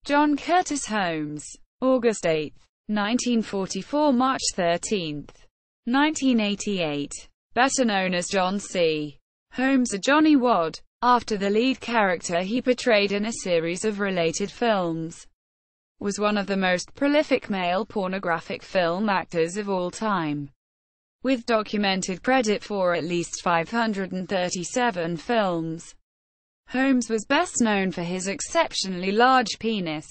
John Curtis Holmes, August 8, 1944 – March 13, 1988, better known as John C. Holmes or Johnny Wad, after the lead character he portrayed in a series of related films, was one of the most prolific male pornographic film actors of all time, with documented credit for at least 537 films. Holmes was best known for his exceptionally large penis,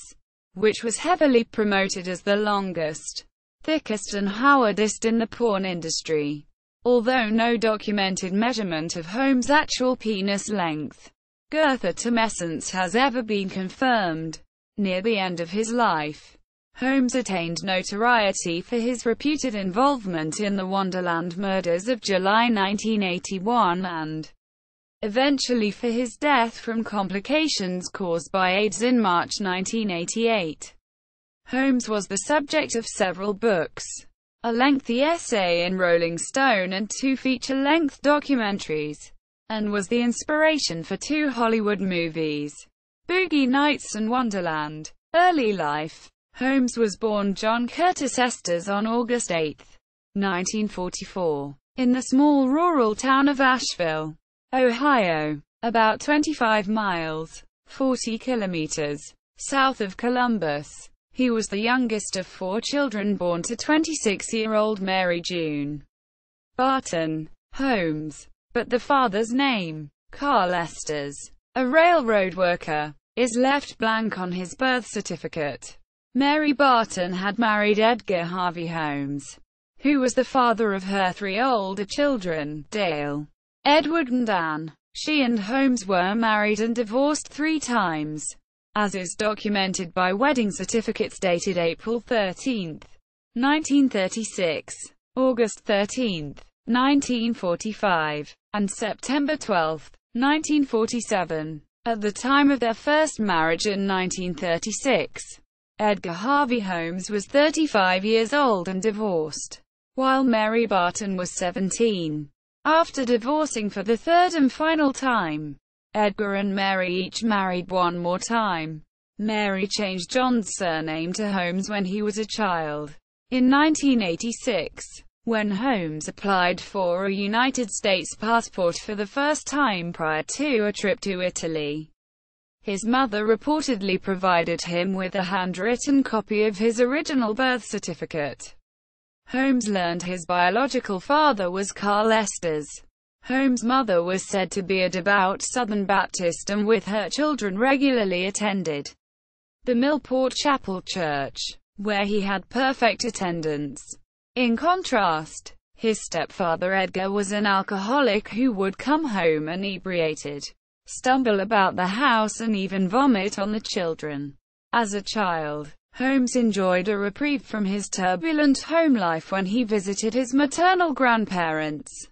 which was heavily promoted as the longest, thickest and hardest in the porn industry. Although no documented measurement of Holmes' actual penis length, girth or tumescence has ever been confirmed, near the end of his life, Holmes attained notoriety for his reputed involvement in the Wonderland murders of July 1981 and, eventually, for his death from complications caused by AIDS in March 1988. Holmes was the subject of several books, a lengthy essay in Rolling Stone and 2 feature-length documentaries, and was the inspiration for 2 Hollywood movies, Boogie Nights and Wonderland. Early life. Holmes was born John Curtis Estes on August 8, 1944, in the small rural town of Asheville, Ohio, about 25 miles, 40 kilometers, south of Columbus. He was the youngest of 4 children born to 26-year-old Mary June Barton Holmes, but the father's name, Carl Estes, a railroad worker, is left blank on his birth certificate. Mary Barton had married Edgar Harvey Holmes, who was the father of her 3 older children, Dale, Edward and Anne. She and Holmes were married and divorced 3 times, as is documented by wedding certificates dated April 13, 1936, August 13, 1945, and September 12, 1947. At the time of their first marriage in 1936, Edgar Harvey Holmes was 35 years old and divorced, while Mary Barton was 17. After divorcing for the 3rd and final time, Edgar and Mary each married 1 more time. Mary changed John's surname to Holmes when he was a child. In 1986, when Holmes applied for a United States passport for the first time prior to a trip to Italy, his mother reportedly provided him with a handwritten copy of his original birth certificate. Holmes learned his biological father was Carl Estes. Holmes' mother was said to be a devout Southern Baptist and with her children regularly attended the Millport Chapel Church, where he had perfect attendance. In contrast, his stepfather Edgar was an alcoholic who would come home inebriated, stumble about the house and even vomit on the children. As a child, Holmes enjoyed a reprieve from his turbulent home life when he visited his maternal grandparents,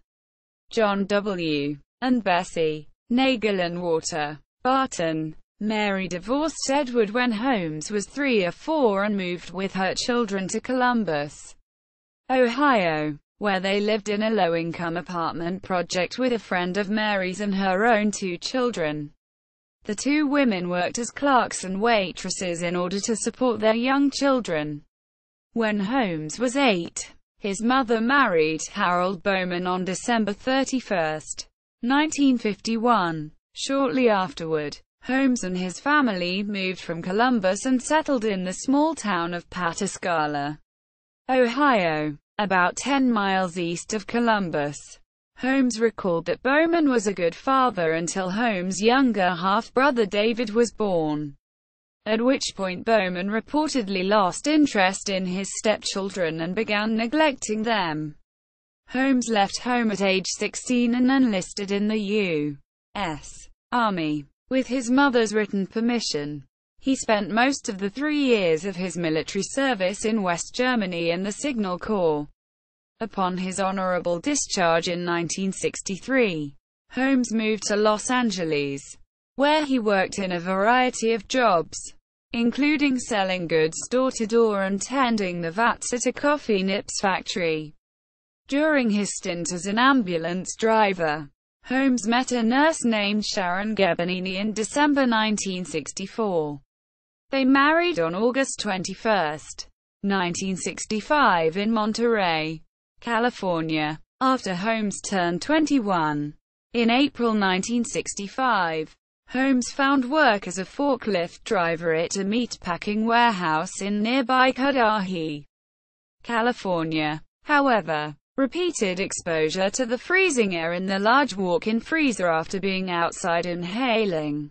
John W. and Bessie Nagelin Barton. Mary divorced Edward when Holmes was 3 or 4 and moved with her children to Columbus, Ohio, where they lived in a low-income apartment project with a friend of Mary's and her own 2 children. The 2 women worked as clerks and waitresses in order to support their young children. When Holmes was 8, his mother married Harold Bowman on December 31, 1951. Shortly afterward, Holmes and his family moved from Columbus and settled in the small town of Pataskala, Ohio, about 10 miles east of Columbus. Holmes recalled that Bowman was a good father until Holmes' younger half-brother David was born, at which point Bowman reportedly lost interest in his stepchildren and began neglecting them. Holmes left home at age 16 and enlisted in the U.S. Army, with his mother's written permission. He spent most of the 3 years of his military service in West Germany in the Signal Corps. Upon his honorable discharge in 1963, Holmes moved to Los Angeles, where he worked in a variety of jobs, including selling goods door-to-door and tending the vats at a coffee nips factory. During his stint as an ambulance driver, Holmes met a nurse named Sharon Gebernini in December 1964. They married on August 21, 1965 in Monterey, California, after Holmes turned 21. In April 1965, Holmes found work as a forklift driver at a meatpacking warehouse in nearby Cudahy, California. However, repeated exposure to the freezing air in the large walk-in freezer after being outside inhaling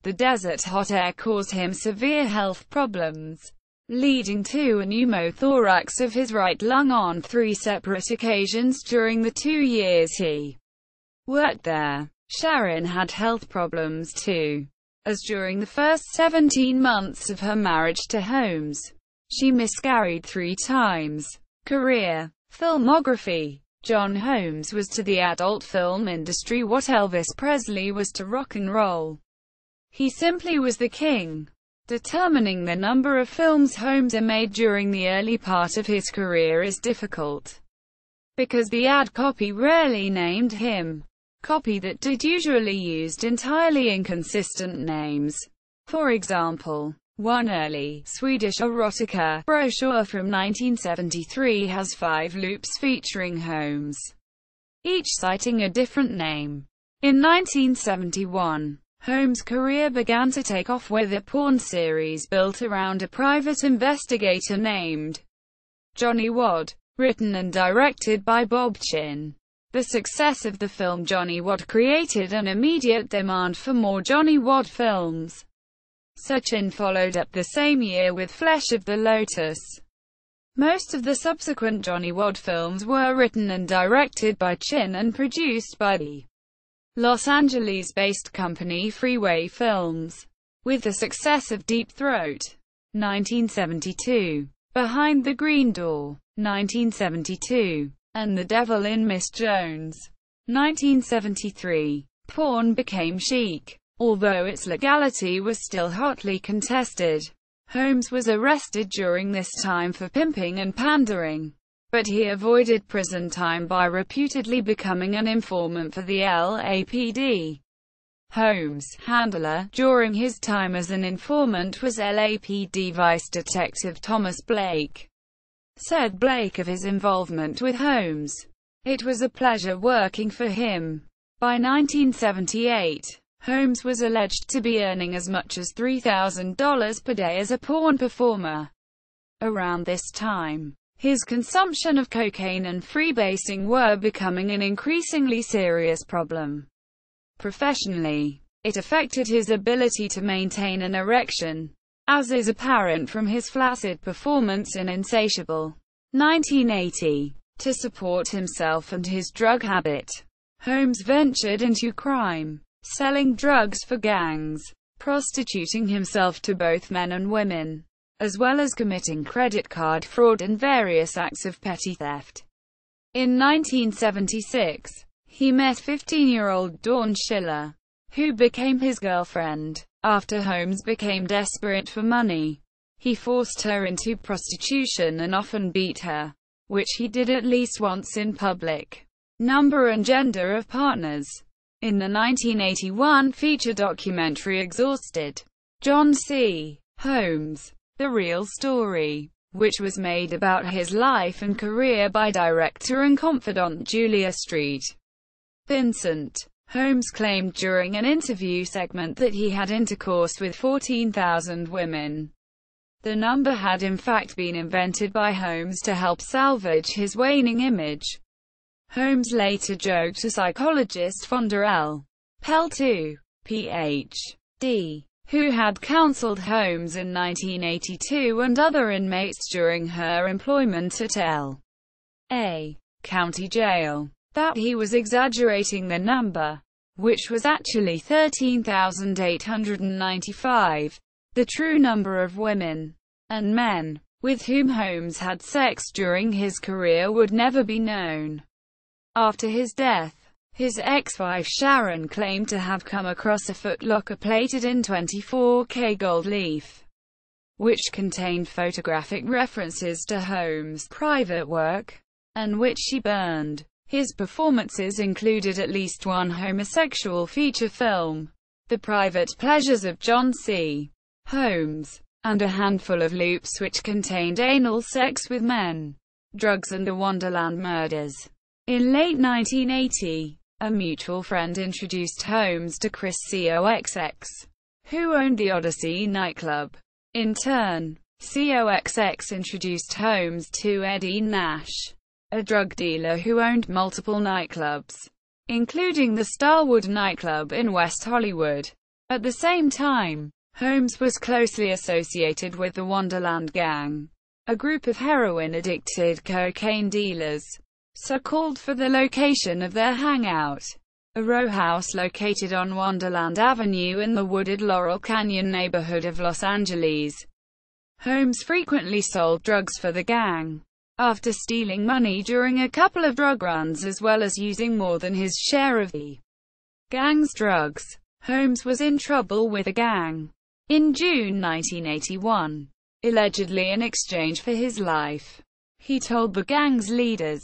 the desert hot air caused him severe health problems, leading to a pneumothorax of his right lung on 3 separate occasions during the 2 years he worked there. Sharon had health problems too, as during the first 17 months of her marriage to Holmes, she miscarried 3 times. Career. Filmography. John Holmes was to the adult film industry what Elvis Presley was to rock and roll. He simply was the king. Determining the number of films Holmes made during the early part of his career is difficult, because the ad copy rarely named him. Copy that did usually used entirely inconsistent names. For example, one early Swedish erotica brochure from 1973 has 5 loops featuring Holmes, each citing a different name. In 1971, Holmes' career began to take off with a porn series built around a private investigator named Johnny Wad, written and directed by Bob Chin. The success of the film Johnny Wad created an immediate demand for more Johnny Wad films. Chin followed up the same year with Flesh of the Lotus. Most of the subsequent Johnny Wad films were written and directed by Chin and produced by the Los Angeles-based company Freeway Films. With the success of Deep Throat, 1972, Behind the Green Door, 1972, and The Devil in Miss Jones, 1973, porn became chic. Although its legality was still hotly contested, Holmes was arrested during this time for pimping and pandering, but he avoided prison time by reputedly becoming an informant for the LAPD. Holmes' handler during his time as an informant was LAPD Vice Detective Thomas Blake. Said Blake of his involvement with Holmes, "It was a pleasure working for him." By 1978, Holmes was alleged to be earning as much as $3,000 per day as a porn performer. Around this time, his consumption of cocaine and freebasing were becoming an increasingly serious problem. Professionally, it affected his ability to maintain an erection, as is apparent from his flaccid performance in Insatiable, 1980. To support himself and his drug habit, Holmes ventured into crime, selling drugs for gangs, prostituting himself to both men and women, as well as committing credit card fraud and various acts of petty theft. In 1976, he met 15-year-old Dawn Schiller, who became his girlfriend. After Holmes became desperate for money, he forced her into prostitution and often beat her, which he did at least once in public. Number and gender of partners. In the 1981 feature documentary Exhausted, John C. Holmes, The Real Story, which was made about his life and career by director and confidant Julia Street Vincent, Holmes claimed during an interview segment that he had intercourse with 14,000 women. The number had in fact been invented by Holmes to help salvage his waning image. Holmes later joked to psychologist Fonda L. Peltu, Ph.D., who had counseled Holmes in 1982 and other inmates during her employment at L.A. County Jail, that he was exaggerating the number, which was actually 13,895. The true number of women and men with whom Holmes had sex during his career would never be known. After his death, his ex-wife Sharon claimed to have come across a footlocker plated in 24K gold leaf, which contained photographic references to Holmes' private work, and which she burned. His performances included at least one homosexual feature film, The Private Pleasures of John C. Holmes, and a handful of loops which contained anal sex with men, drugs and the Wonderland murders. In late 1980, a mutual friend introduced Holmes to Chris Coxx, who owned the Odyssey nightclub. In turn, Coxx introduced Holmes to Eddie Nash, a drug dealer who owned multiple nightclubs, including the Starwood nightclub in West Hollywood. At the same time, Holmes was closely associated with the Wonderland Gang, a group of heroin-addicted cocaine dealers, so called for the location of their hangout, a row house located on Wonderland Avenue in the wooded Laurel Canyon neighborhood of Los Angeles. Holmes frequently sold drugs for the gang, after stealing money during a couple of drug runs as well as using more than his share of the gang's drugs. Holmes was in trouble with the gang in June 1981, allegedly in exchange for his life. He told the gang's leaders,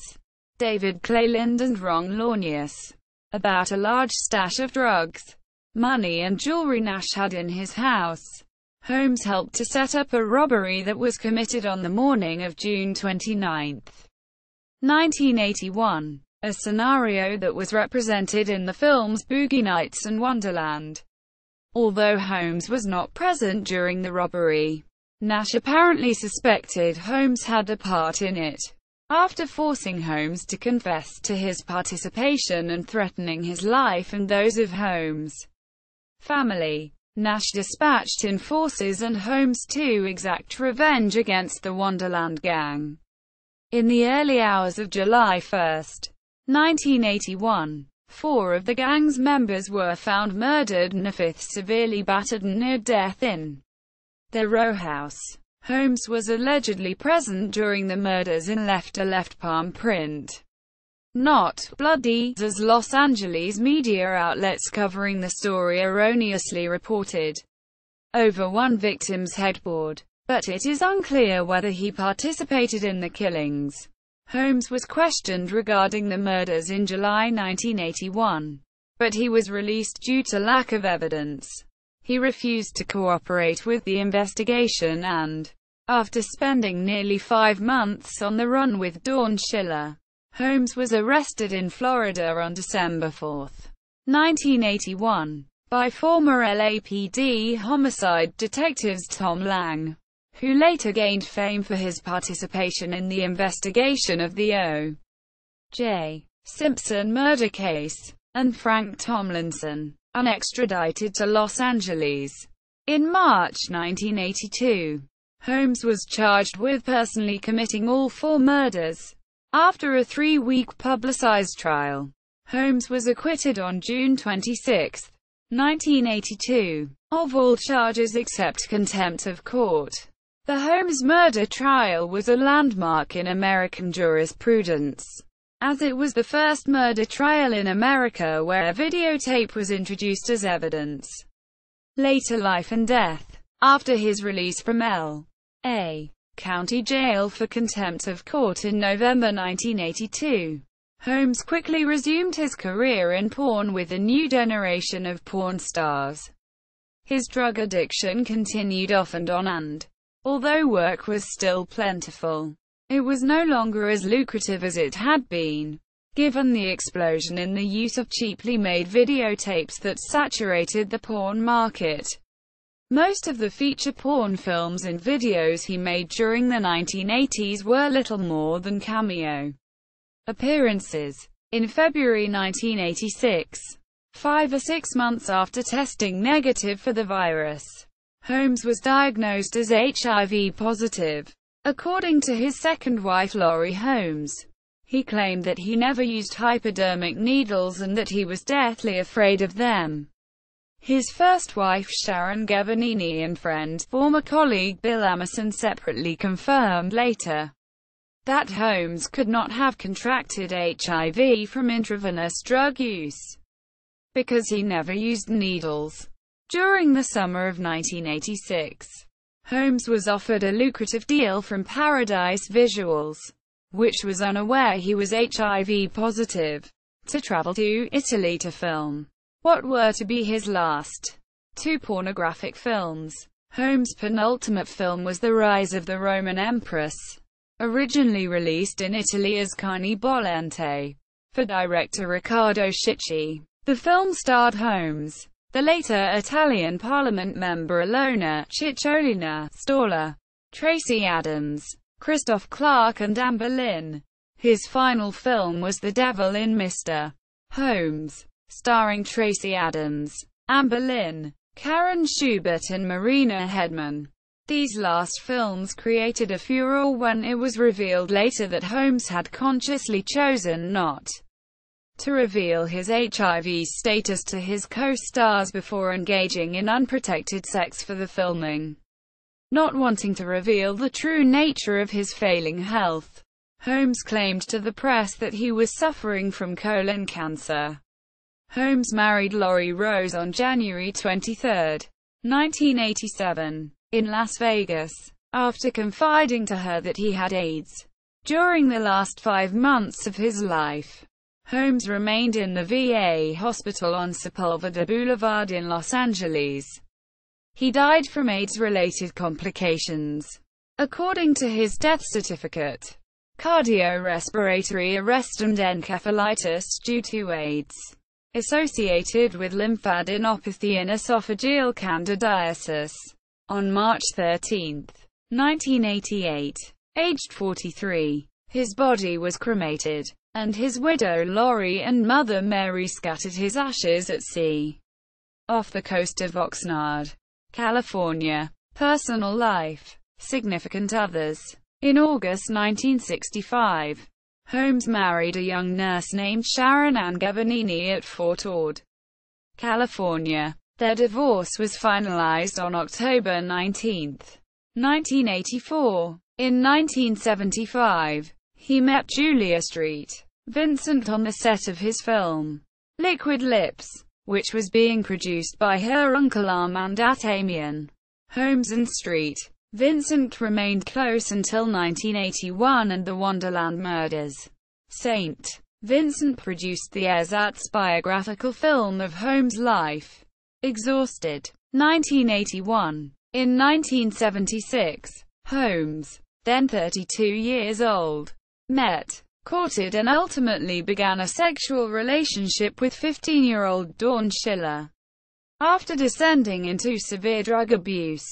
David Cleland and Ron Launius, about a large stash of drugs, money and jewelry Nash had in his house. Holmes helped to set up a robbery that was committed on the morning of June 29, 1981, a scenario that was represented in the films Boogie Nights and Wonderland. Although Holmes was not present during the robbery, Nash apparently suspected Holmes had a part in it. After forcing Holmes to confess to his participation and threatening his life and those of Holmes' family, Nash dispatched enforcers and Holmes to exact revenge against the Wonderland Gang. In the early hours of July 1, 1981, 4 of the gang's members were found murdered and a 5th severely battered and near death in their row house. Holmes was allegedly present during the murders and left a left palm print, not bloody, as Los Angeles media outlets covering the story erroneously reported, over one victim's headboard. But it is unclear whether he participated in the killings. Holmes was questioned regarding the murders in July 1981, but he was released due to lack of evidence. He refused to cooperate with the investigation and, after spending nearly 5 months on the run with Dawn Schiller, Holmes was arrested in Florida on December 4, 1981, by former LAPD homicide detectives Tom Lang, who later gained fame for his participation in the investigation of the O.J. Simpson murder case, and Frank Tomlinson, unextradited to Los Angeles. In March 1982, Holmes was charged with personally committing all 4 murders. After a 3-week publicized trial, Holmes was acquitted on June 26, 1982, of all charges except contempt of court. The Holmes murder trial was a landmark in American jurisprudence, as it was the first murder trial in America where videotape was introduced as evidence. Later life and death. After his release from L.A. County Jail for contempt of court in November 1982, Holmes quickly resumed his career in porn with a new generation of porn stars. His drug addiction continued off and on and, although work was still plentiful, it was no longer as lucrative as it had been, given the explosion in the use of cheaply made videotapes that saturated the porn market. Most of the feature porn films and videos he made during the 1980s were little more than cameo appearances. In February 1986, 5 or 6 months after testing negative for the virus, Holmes was diagnosed as HIV positive. According to his second wife Laurie Holmes, he claimed that he never used hypodermic needles and that he was deathly afraid of them. His first wife Sharon Gavanini and friend, former colleague Bill Emerson separately confirmed later that Holmes could not have contracted HIV from intravenous drug use, because he never used needles. During the summer of 1986, Holmes was offered a lucrative deal from Paradise Visuals, which was unaware he was HIV positive, to travel to Italy to film what were to be his last 2 pornographic films. Holmes' penultimate film was The Rise of the Roman Empress, originally released in Italy as Carne Bollente, for director Riccardo Schicchi. The film starred Holmes, the later Italian Parliament member Ilona Cicciolina Staller, Tracy Adams, Christoph Clark and Anne Boleyn. His final film was The Devil in Mr. Holmes, starring Tracy Adams, Anne Boleyn, Karen Schubert and Marina Hedman. These last films created a furore when it was revealed later that Holmes had consciously chosen not to reveal his HIV status to his co-stars before engaging in unprotected sex for the filming. Not wanting to reveal the true nature of his failing health, Holmes claimed to the press that he was suffering from colon cancer. Holmes married Laurie Rose on January 23, 1987, in Las Vegas, after confiding to her that he had AIDS. During the last 5 months of his life, Holmes remained in the VA hospital on Sepulveda Boulevard in Los Angeles. He died from AIDS-related complications. According to his death certificate, cardiorespiratory arrest and encephalitis due to AIDS, associated with lymphadenopathy and esophageal candidiasis. On March 13, 1988, aged 43, his body was cremated, and his widow Laurie and mother Mary scattered his ashes at sea, off the coast of Oxnard, California. Personal life. Significant others. In August 1965, Holmes married a young nurse named Sharon Ann Gavanini at Fort Ord, California. Their divorce was finalized on October 19, 1984. In 1975, he met Julia Street Vincent on the set of his film, Liquid Lips, which was being produced by her uncle Armand Atamian. Holmes and Street Vincent remained close until 1981 and the Wonderland murders. St. Vincent produced the ersatz biographical film of Holmes' life, Exhausted, 1981. In 1976, Holmes, then 32 years old, met, courted and ultimately began a sexual relationship with 15-year-old Dawn Schiller. After descending into severe drug abuse,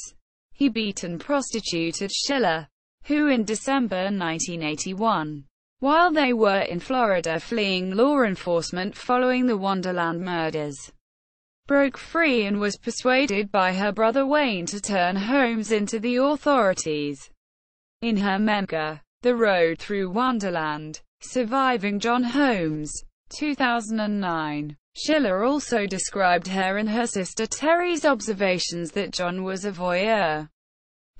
he beat and prostituted Schiller, who in December 1981, while they were in Florida fleeing law enforcement following the Wonderland murders, broke free and was persuaded by her brother Wayne to turn Holmes into the authorities. In her memoir, The Road Through Wonderland, Surviving John Holmes, 2009, Schiller also described her and her sister Terry's observations that John was a voyeur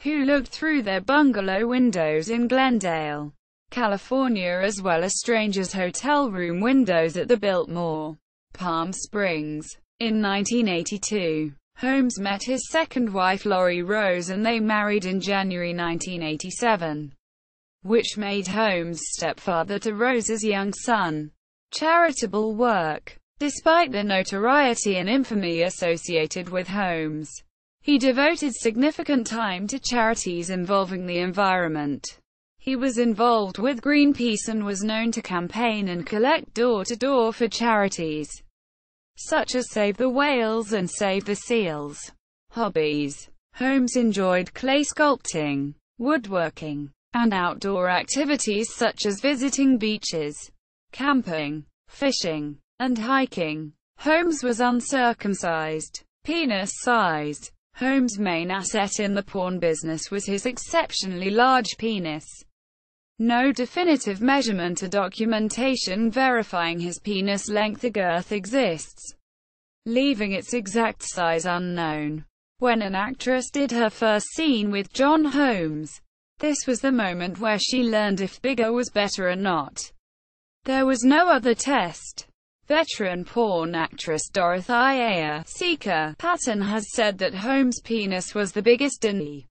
who looked through their bungalow windows in Glendale, California, as well as strangers' hotel room windows at the Biltmore, Palm Springs. In 1982, Holmes met his second wife Laurie Rose and they married in January 1987, which made Holmes stepfather to Rose's young son. Charitable work. Despite the notoriety and infamy associated with Holmes, he devoted significant time to charities involving the environment. He was involved with Greenpeace and was known to campaign and collect door-to-door for charities such as Save the Whales and Save the Seals. Hobbies. Holmes enjoyed clay sculpting, woodworking, and outdoor activities such as visiting beaches, camping, fishing, and hiking. Holmes was uncircumcised. Penis size. Holmes' main asset in the porn business was his exceptionally large penis. No definitive measurement or documentation verifying his penis length or girth exists, leaving its exact size unknown. When an actress did her first scene with John Holmes, this was the moment where she learned if bigger was better or not. There was no other test. Veteran porn actress Dorothea Seeker Patton has said that Holmes' penis was the biggest in the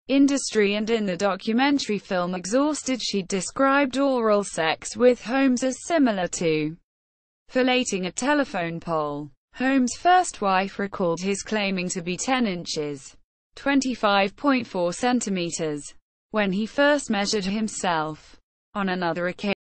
industry, and in the documentary film Exhausted she described oral sex with Holmes as similar to filleting a telephone pole. Holmes' first wife recalled his claiming to be 10 inches. 25.4 centimeters. When he first measured himself. On another occasion,